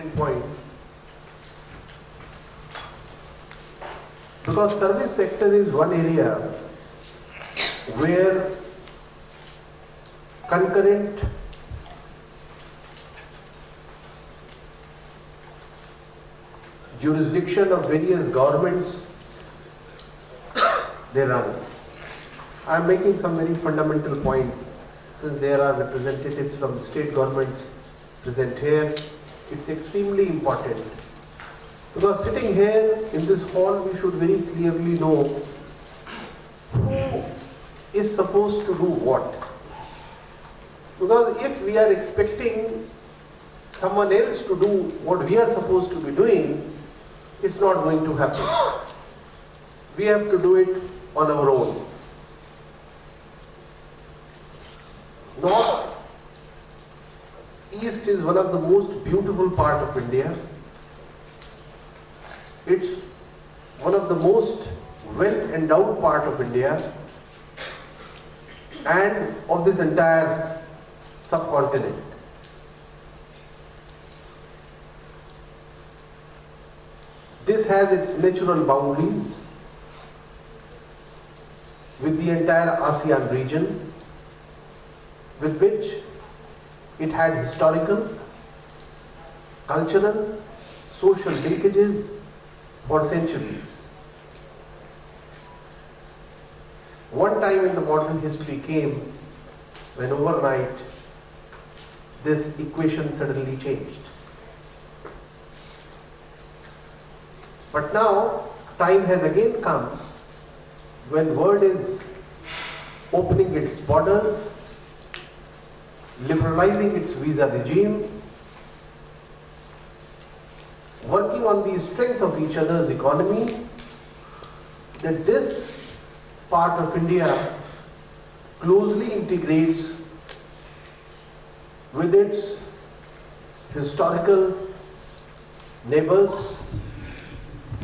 important points, because service sector is one area where concurrent jurisdiction of various governments they run. I am making some very fundamental points. Since there are representatives from the state governments present here, it's extremely important. Because sitting here in this hall, we should very clearly know who is supposed to do what. Because if we are expecting someone else to do what we are supposed to be doing, it's not going to happen. We have to do it on our own. North East is one of the most beautiful part of India. It's one of the most well-endowed part of India and of this entire subcontinent. This has its natural boundaries with the entire ASEAN region, with which it had historical, cultural, social linkages for centuries. One time in the modern history came when overnight this equation suddenly changed. But now time has again come when world is opening its borders, liberalizing its visa regime, working on the strength of each other's economy, that this part of India closely integrates with its historical neighbors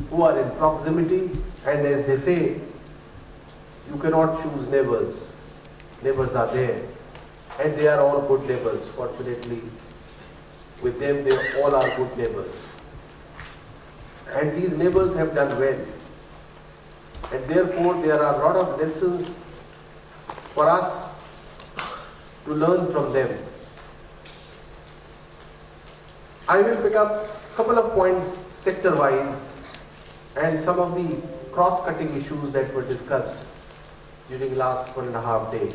who are in proximity, and as they say, you cannot choose neighbors. Neighbors are there, and they are all good neighbors. Fortunately, with them, they all are good neighbors. And these neighbors have done well. And therefore, there are a lot of lessons for us to learn from them. I will pick up a couple of points sector-wise and some of the cross-cutting issues that were discussed during last 1.5 days.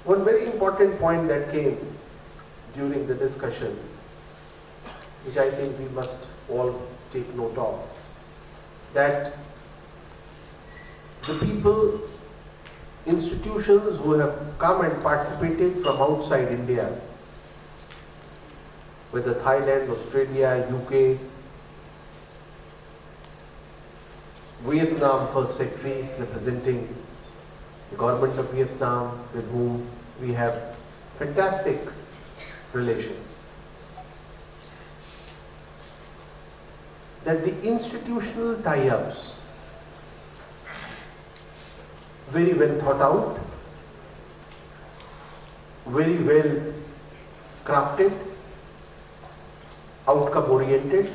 One very important point that came during the discussion, which I think we must all take note of, that the people, institutions who have come and participated from outside India, whether Thailand, Australia, UK, Vietnam First Secretary representing the government of Vietnam, with whom we have fantastic relations, that the institutional tie-ups, very well thought out, very well crafted, outcome oriented,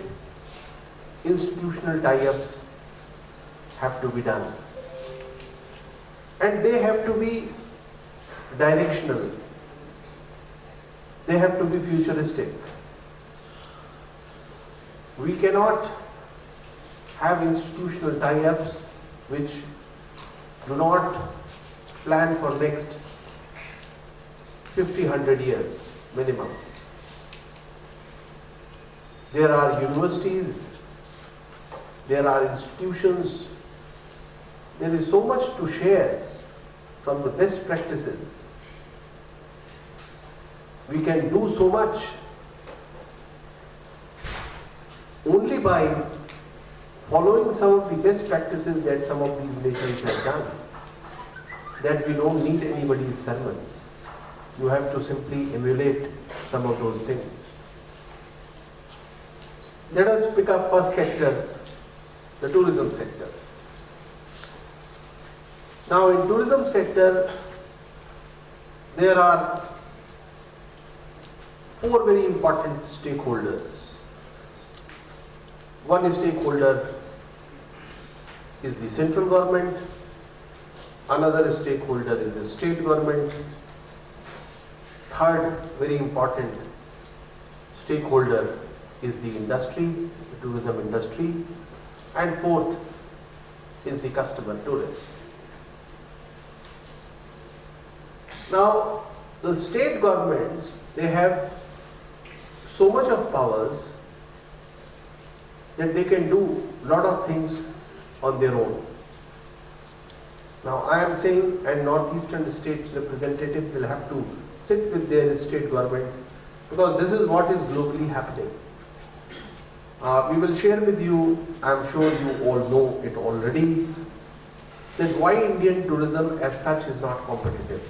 institutional tie-ups have to be done. And they have to be directional. They have to be futuristic. We cannot have institutional tie-ups which do not plan for next 50, 100 years minimum. There are universities, there are institutions, there is so much to share from the best practices. We can do so much only by following some of the best practices that some of these nations have done, that we don't need anybody's sermons. You have to simply emulate some of those things. Let us pick up first sector, the tourism sector. Now in tourism sector, there are four very important stakeholders. One stakeholder is the central government, another stakeholder is the state government, third very important stakeholder is the industry, the tourism industry, and fourth is the customer tourist. Now, the state governments, they have so much of powers that they can do a lot of things on their own. Now, I am saying, and northeastern states representative will have to sit with their state government, because this is what is globally happening. We will share with you, I am sure you all know it already, that why Indian tourism as such is not competitive.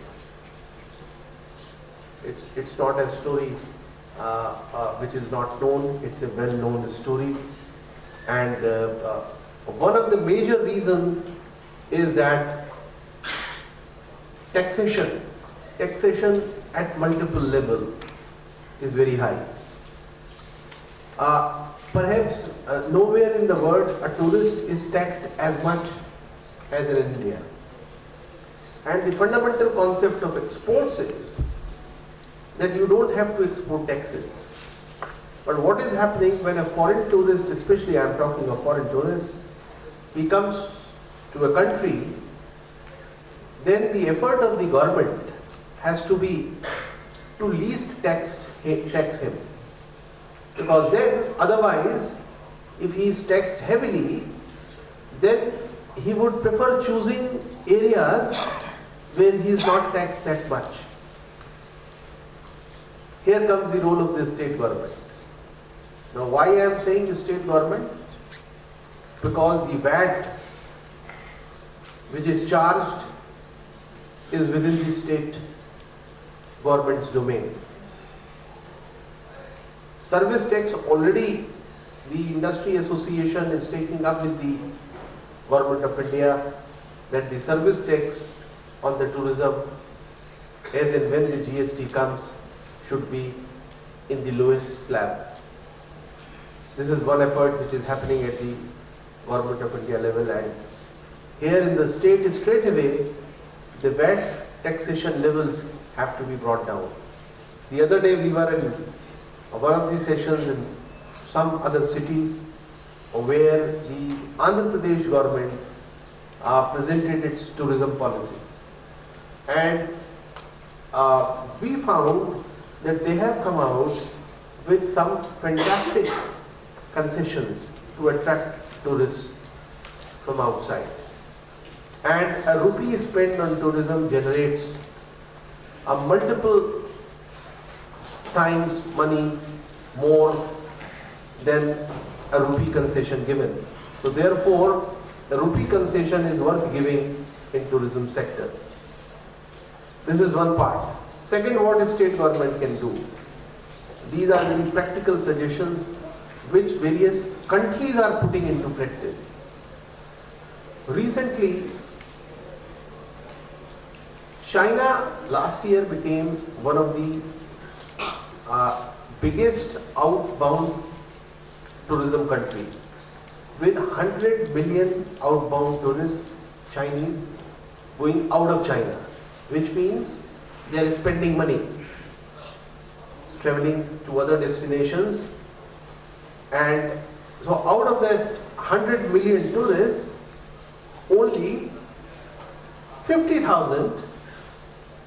It's not a story which is not known, it's a well-known story. And one of the major reasons is that taxation at multiple levels is very high. Perhaps nowhere in the world a tourist is taxed as much as in India. And the fundamental concept of exports is that you don't have to export taxes. But what is happening when a foreign tourist, especially I am talking of foreign tourist, he comes to a country, then the effort of the government has to be to least tax him. Because then otherwise, if he is taxed heavily, then he would prefer choosing areas where he is not taxed that much. Here comes the role of the state government. Now, why I am saying the state government? Because the VAT which is charged is within the state government's domain. Service tax already the industry association is taking up with the government of India that the service tax on the tourism, as and when the GST comes, should be in the lowest slab. This is one effort which is happening at the government of India level, and here in the state straight away the VAT taxation levels have to be brought down. The other day we were in one of the sessions in some other city where the Andhra Pradesh government presented its tourism policy, and we found that they have come out with some fantastic concessions to attract tourists from outside. And a rupee spent on tourism generates a multiple times money more than a rupee concession given. So therefore, a rupee concession is worth giving in tourism sector. This is one part. Second, what a state government can do. These are the practical suggestions which various countries are putting into practice. Recently, China last year became one of the biggest outbound tourism country, with 100 million outbound tourists, Chinese, going out of China, which means they are spending money, traveling to other destinations. And so out of that 100 million tourists, only 50,000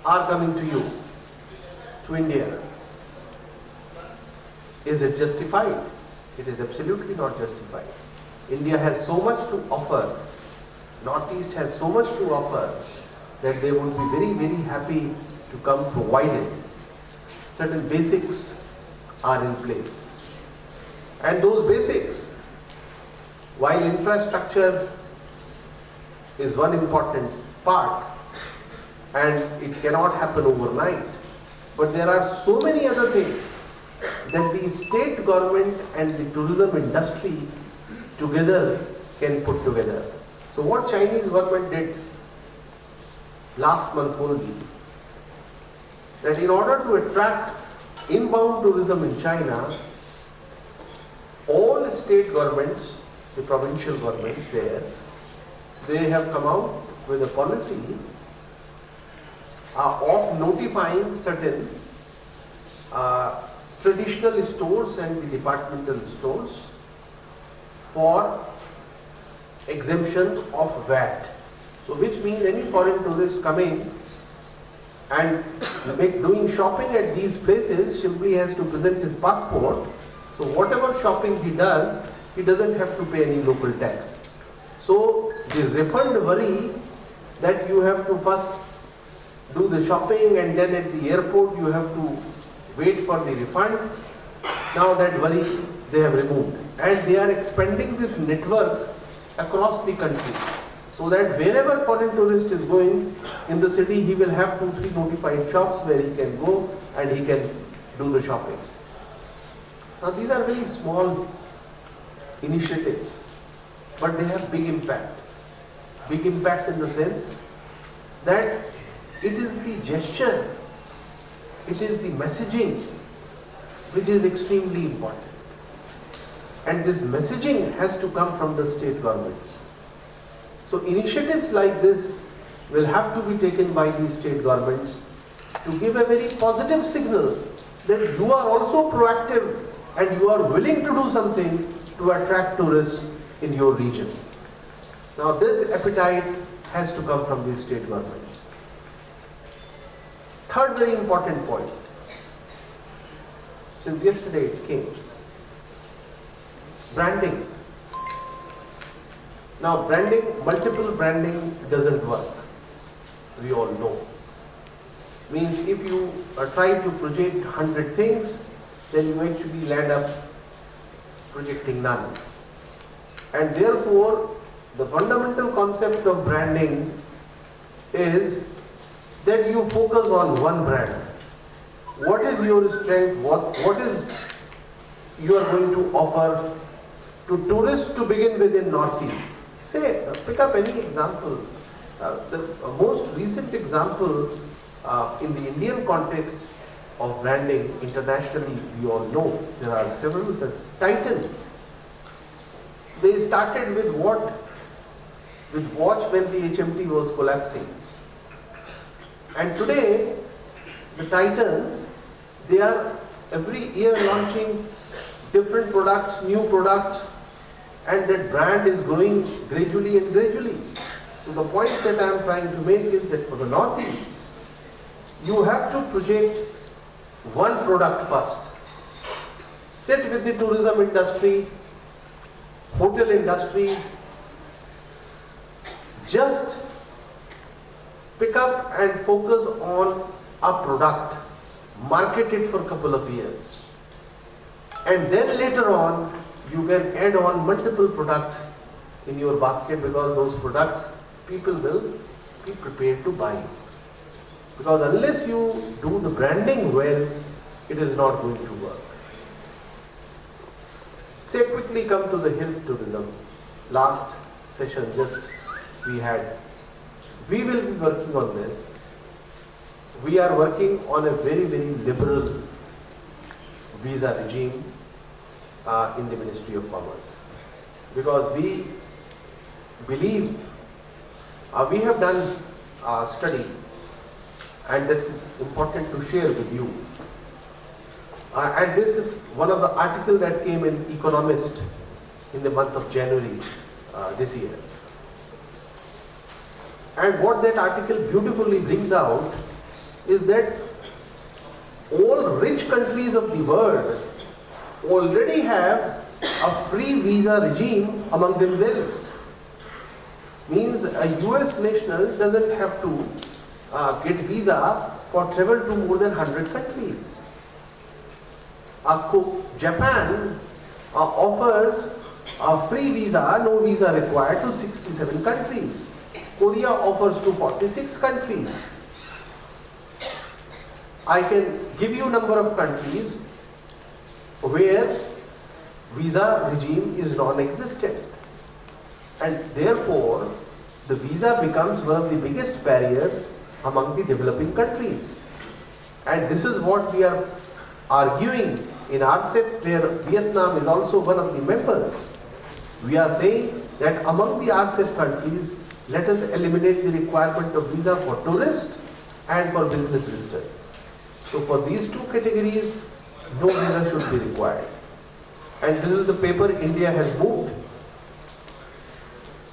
are coming to you, to India. Is it justified? It is absolutely not justified. India has so much to offer, Northeast has so much to offer, that they would be very, very happy to come, provided certain basics are in place. And those basics, while infrastructure is one important part, and it cannot happen overnight, but there are so many other things that the state government and the tourism industry together can put together. So what Chinese government did last month only, that in order to attract inbound tourism in China, all state governments, the provincial governments there, they have come out with a policy of notifying certain traditional stores and the departmental stores for exemption of VAT. So which means any foreign tourist coming and doing shopping at these places simply has to present his passport. So whatever shopping he does, he doesn't have to pay any local tax. So the refund worry that you have to first do the shopping and then at the airport you have to wait for the refund. Now that worry they have removed, and they are expanding this network across the country, so that wherever foreign tourist is going in the city, he will have 2-3 notified shops where he can go and he can do the shopping. Now these are very small initiatives, but they have big impact. Big impact in the sense that it is the gesture, it is the messaging which is extremely important. And this messaging has to come from the state governments. So initiatives like this will have to be taken by the state governments to give a very positive signal that you are also proactive and you are willing to do something to attract tourists in your region. Now this appetite has to come from the state governments. Third very important point, since yesterday it came, branding. Now branding, multiple branding doesn't work, we all know. Means if you try to project 100 things, then you actually land up projecting none. And therefore, the fundamental concept of branding is that you focus on one brand. What is your strength? What is you are going to offer to tourists to begin with in Northeast? Say, pick up any example. The most recent example in the Indian context of branding internationally, we all know there are several. Titan. They started with what? With watch when the HMT was collapsing. And today, the Titans, they are every year launching different products, new products, and that brand is growing gradually and gradually. So the point that I am trying to make is that for the Northeast, you have to project one product first. Sit with the tourism industry, hotel industry, just pick up and focus on a product, market it for a couple of years, and then later on you can add on multiple products in your basket, because those products people will be prepared to buy. Because unless you do the branding well, it is not going to work. Say quickly come to the health tourism. Last session just we had. We will be working on this. We are working on a very, very liberal visa regime in the Ministry of Commerce. Because we believe, we have done a study, and that's important to share with you. And this is one of the articles that came in Economist in the month of January this year. And what that article beautifully brings out is that all rich countries of the world already have a free visa regime among themselves. Means a US national doesn't have to get visa for travel to more than 100 countries. Japan offers a free visa, no visa required, to 67 countries. Korea offers to 46 countries. I can give you a number of countries where visa regime is non-existent, and therefore the visa becomes one of the biggest barriers among the developing countries. And this is what we are arguing in RCEP, where Vietnam is also one of the members. We are saying that among the RCEP countries, let us eliminate the requirement of visa for tourists and for business visitors. So for these two categories, no visa should be required. And this is the paper India has moved.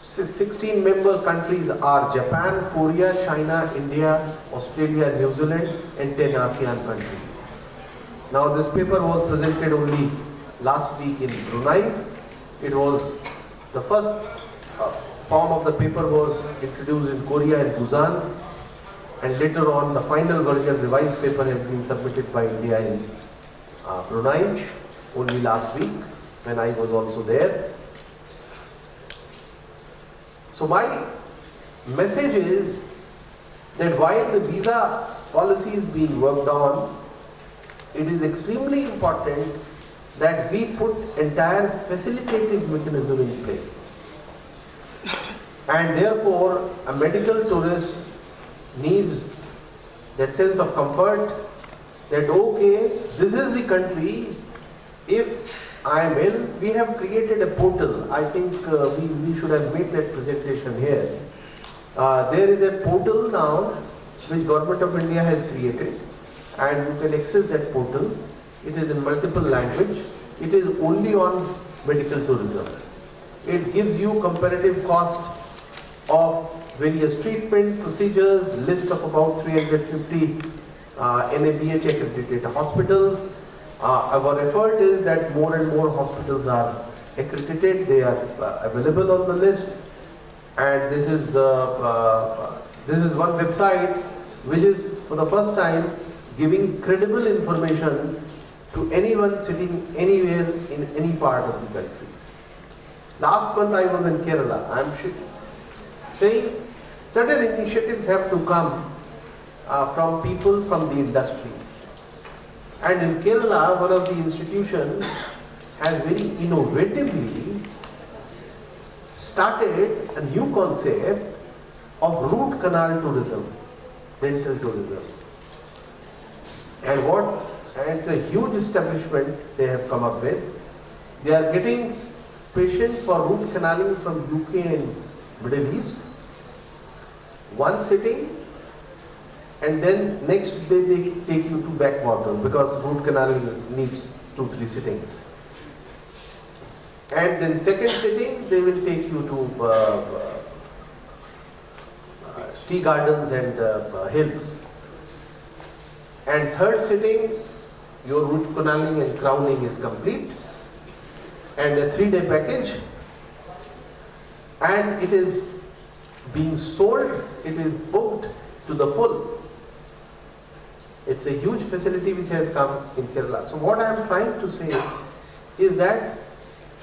16 member countries are Japan, Korea, China, India, Australia, New Zealand, and 10 ASEAN countries. Now this paper was presented only last week in Brunei. It was the first form of the paper was introduced in Korea and Busan, and later on the final version, revised paper, has been submitted by India in Brunei only last week when I was also there. So my message is that while the visa policy is being worked on, it is extremely important that we put entire facilitative mechanism in place. And therefore, a medical tourist needs that sense of comfort that, okay, this is the country, if I am ill, we have created a portal. I think we should have made that presentation here. There is a portal now which Government of India has created, and you can access that portal. It is in multiple language. It is only on medical tourism. It gives you comparative cost of various treatment procedures, list of about 350 NABH accredited hospitals. Our effort is that more and more hospitals are accredited, they are available on the list, and this is one website which is for the first time giving credible information to anyone sitting anywhere in any part of the country. Last month I was in Kerala. I am saying certain initiatives have to come from people from the industry. And in Kerala, one of the institutions has very innovatively started a new concept of root canal tourism, dental tourism. And it's a huge establishment they have come up with. They are getting patients for root canaling from UK and Middle East, one sitting, and then next day they take you to backwater because root canaling needs 2-3 sittings. And then second sitting they will take you to tea gardens and hills. And third sitting, your root canaling and crowning is complete, and a 3-day package, and it is being sold, it is booked to the full. It's a huge facility which has come in Kerala. So what I am trying to say is that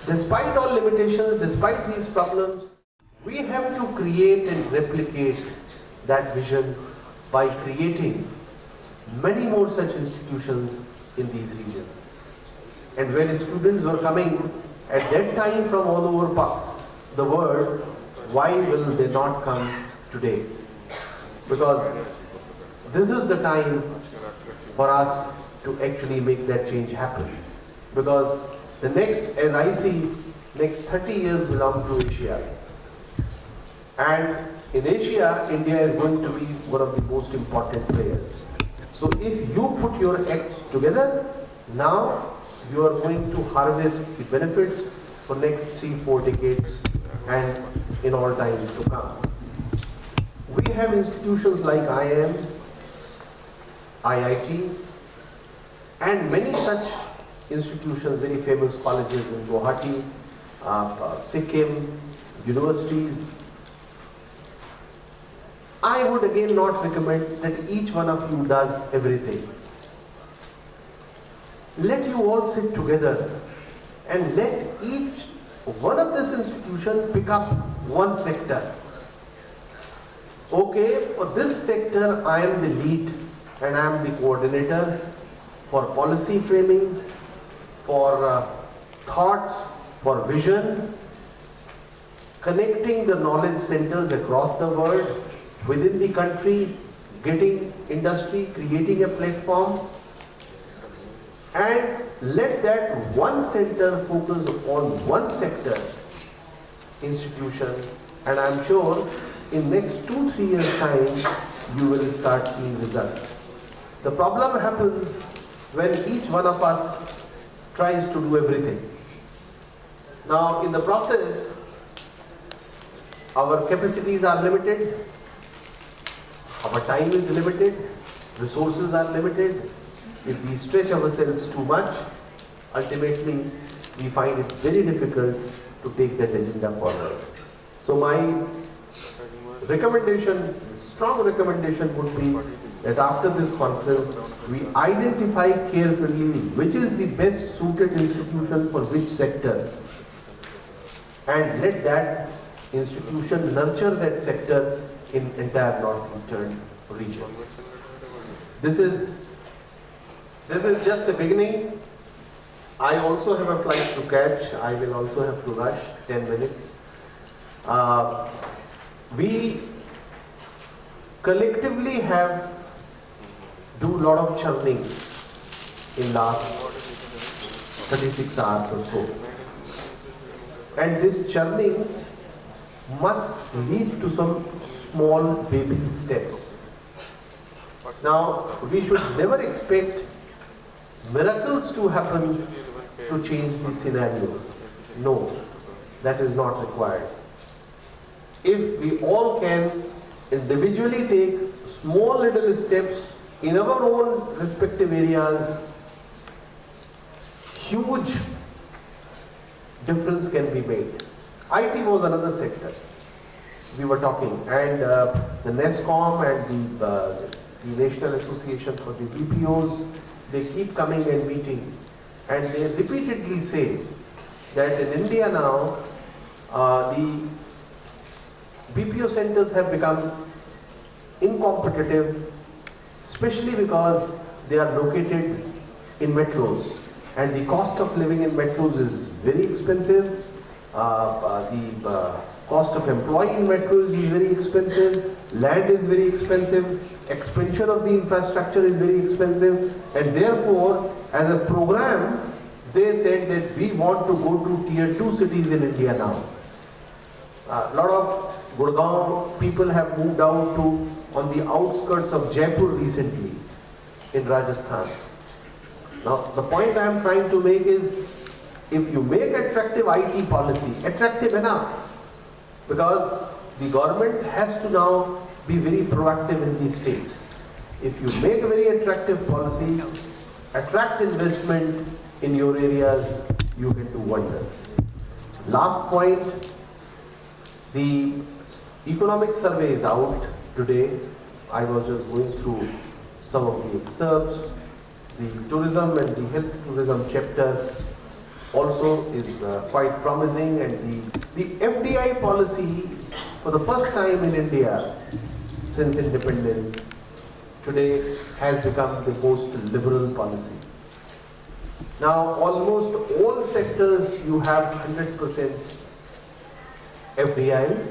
despite all limitations, despite these problems, we have to create and replicate that vision by creating many more such institutions in these regions. And when students were coming at that time from all over the world, why will they not come today? Because this is the time for us to actually make that change happen. Because the next, as I see, next 30 years belong to Asia. And in Asia, India is going to be one of the most important players. So if you put your acts together, now you are going to harvest the benefits for next 3-4 decades and in all times to come. We have institutions like IIM, IIT, and many such institutions, very famous colleges in Guwahati, Sikkim, universities. I would again not recommend that each one of you does everything. Let you all sit together and let each one of this institution pick up one sector. Okay, for this sector I am the lead and I am the coordinator for policy framing, for thoughts, for vision, connecting the knowledge centers across the world, within the country, getting industry, creating a platform. and let that one center focus on one sector, institution, and I'm sure in next 2-3 years time you will start seeing results. The problem happens when each one of us tries to do everything. Now in the process, our capacities are limited, our time is limited, resources are limited. If we stretch ourselves too much, ultimately we find it very difficult to take that agenda forward. So my recommendation, strong recommendation would be that after this conference, we identify carefully which is the best suited institution for which sector, and let that institution nurture that sector in entire northeastern region. This is just the beginning. I also have a flight to catch. I will also have to rush 10 minutes. We collectively have do lot of churning in last 36 hours or so. And this churning must lead to some small baby steps. Now, we should never expect miracles to happen to change the scenario. No, that is not required. If we all can individually take small little steps in our own respective areas, huge difference can be made. IT was another sector we were talking, and the NESCOM and the National Association for the BPOs, they keep coming and meeting, and they repeatedly say that in India now, the BPO centers have become incompetitive, especially because they are located in metros, and the cost of living in metros is very expensive. The cost of employee in metros is very expensive, land is very expensive, expansion of the infrastructure is very expensive, and therefore, as a program, they said that we want to go to tier 2 cities in India now. A lot of Gurgaon people have moved out to on the outskirts of Jaipur recently in Rajasthan. Now, the point I am trying to make is, if you make attractive IT policy, attractive enough, because the government has to now be very proactive in these states. If you make a very attractive policy, attract investment in your areas, you can do wonders. Last point, the economic survey is out today. I was just going through some of the excerpts. The tourism and the health tourism chapter also is quite promising, and the FDI policy for the first time in India since independence today has become the most liberal policy. Now almost all sectors you have 100% FDI,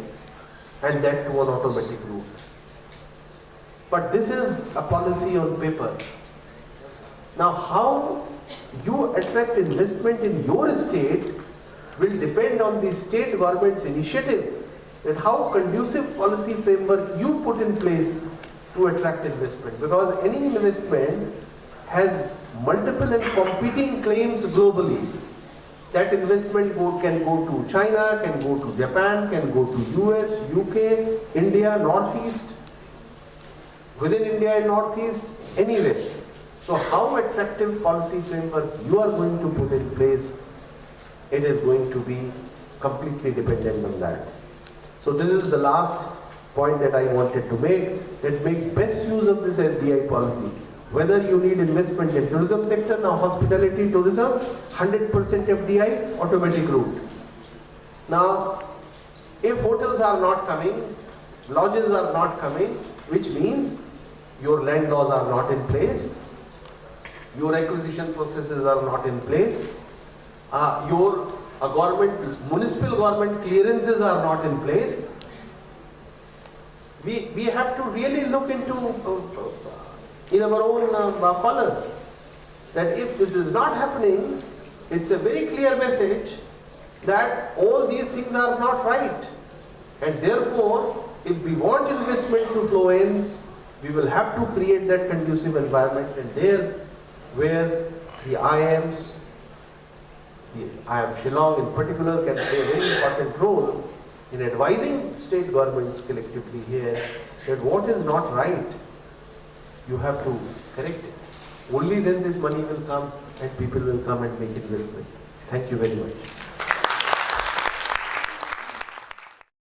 and that to an automatic route. But this is a policy on paper. Now how you attract investment in your state will depend on the state government's initiative, and how conducive policy framework you put in place to attract investment. Because any investment has multiple and competing claims globally. That investment can go to China, can go to Japan, can go to US, UK, India, Northeast, within India and Northeast, anywhere. So how attractive policy framework you are going to put in place, it is going to be completely dependent on that. So this is the last point that I wanted to make, that make best use of this FDI policy. Whether you need investment in tourism sector, now hospitality tourism, 100% FDI, automatic route. Now, if hotels are not coming, lodges are not coming, which means your land laws are not in place, your acquisition processes are not in place, your municipal government clearances are not in place. We have to really look into in our own colors. that if this is not happening, it's a very clear message that all these things are not right. And therefore, if we want investment to flow in, we will have to create that conducive environment, and there where the IIMs, the IIM Shillong in particular, can play a very important role in advising state governments collectively here that what is not right, you have to correct it. Only then this money will come and people will come and make investment. Thank you very much.